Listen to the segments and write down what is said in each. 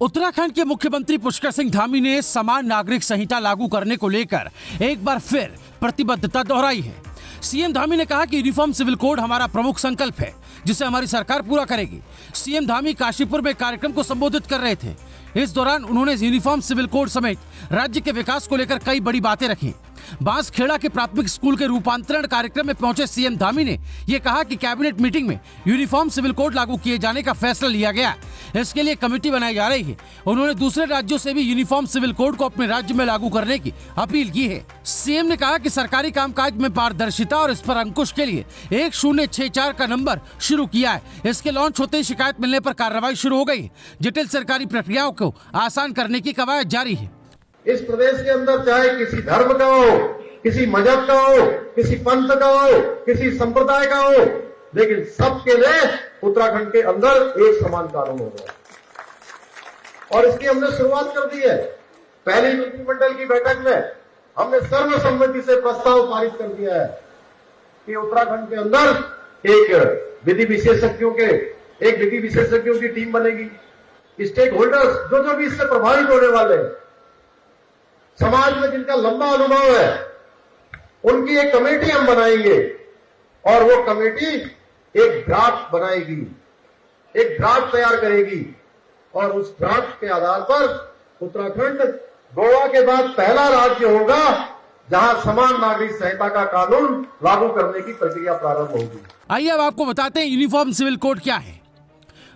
उत्तराखंड के मुख्यमंत्री पुष्कर सिंह धामी ने समान नागरिक संहिता लागू करने को लेकर एक बार फिर प्रतिबद्धता दोहराई है। सीएम धामी ने कहा कि यूनिफॉर्म सिविल कोड हमारा प्रमुख संकल्प है, जिसे हमारी सरकार पूरा करेगी। सीएम धामी काशीपुर में कार्यक्रम को संबोधित कर रहे थे। इस दौरान उन्होंने यूनिफॉर्म सिविल कोड समेत राज्य के विकास को लेकर कई बड़ी बातें रखी। बांसखेड़ा के प्राथमिक स्कूल के रूपांतरण कार्यक्रम में पहुंचे सीएम धामी ने यह कहा कि कैबिनेट मीटिंग में यूनिफॉर्म सिविल कोड लागू किए जाने का फैसला लिया गया। इसके लिए कमेटी बनाई जा रही है। उन्होंने दूसरे राज्यों से भी यूनिफॉर्म सिविल कोड को अपने राज्य में लागू करने की अपील की है। सीएम ने कहा कि सरकारी कामकाज में पारदर्शिता और इस पर अंकुश के लिए 1064 का नंबर शुरू किया है। इसके लॉन्च होते ही शिकायत मिलने पर कार्रवाई शुरू हो गई। जटिल सरकारी प्रक्रियाओं को आसान करने की कवायद जारी है। इस प्रदेश के अंदर चाहे किसी धर्म का हो, किसी मजहब का हो, किसी पंथ का हो, किसी संप्रदाय का हो, लेकिन सबके लिए उत्तराखंड के अंदर एक समान कानून होगा। और इसकी हमने शुरुआत कर दी है। पहली मंत्रिमंडल की बैठक में हमने सर्वसम्मति से प्रस्ताव पारित कर दिया है कि उत्तराखंड के अंदर एक विधि विशेषज्ञों की टीम बनेगी। स्टेक होल्डर्स जो भी इससे प्रभावित होने वाले हैं, समाज में जिनका लंबा अनुभव है, उनकी एक कमेटी हम बनाएंगे और वो कमेटी एक ड्राफ्ट बनाएगी, एक ड्राफ्ट तैयार करेगी और उस ड्राफ्ट के आधार पर उत्तराखंड गोवा के बाद पहला राज्य होगा जहां समान नागरिक संहिता का कानून लागू करने की प्रक्रिया प्रारंभ होगी। आइए अब आपको बताते हैं यूनिफॉर्म सिविल कोड क्या है।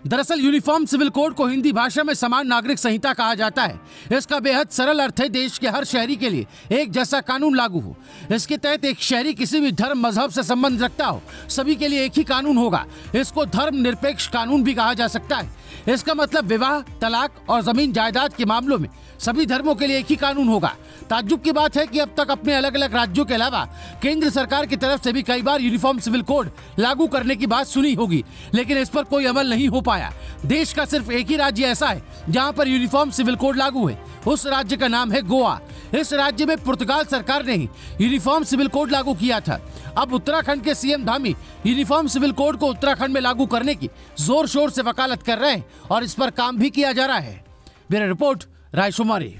दरअसल यूनिफॉर्म सिविल कोड को हिंदी भाषा में समान नागरिक संहिता कहा जाता है। इसका बेहद सरल अर्थ है देश के हर शहरी के लिए एक जैसा कानून लागू हो। इसके तहत एक शहरी किसी भी धर्म मजहब से संबंध रखता हो, सभी के लिए एक ही कानून होगा। इसको धर्म निरपेक्ष कानून भी कहा जा सकता है। इसका मतलब विवाह, तलाक और जमीन जायदाद के मामलों में सभी धर्मों के लिए एक ही कानून होगा। ताज्जुब की बात है कि अब तक अपने अलग अलग राज्यों के अलावा केंद्र सरकार की तरफ से भी कई बार यूनिफॉर्म सिविल कोड लागू करने की बात सुनी होगी, लेकिन इस पर कोई अमल नहीं हो पाया। देश का सिर्फ एक ही राज्य ऐसा है जहां पर यूनिफॉर्म सिविल कोड लागू है। उस राज्य का नाम है गोवा। इस राज्य में पुर्तगाल सरकार ने ही यूनिफॉर्म सिविल कोड लागू किया था। अब उत्तराखंड के CM Dhami uniform civil code को उत्तराखंड में लागू करने की जोर शोर से वकालत कर रहे हैं और इस पर काम भी किया जा रहा है। Bureau report, रायशुमारी।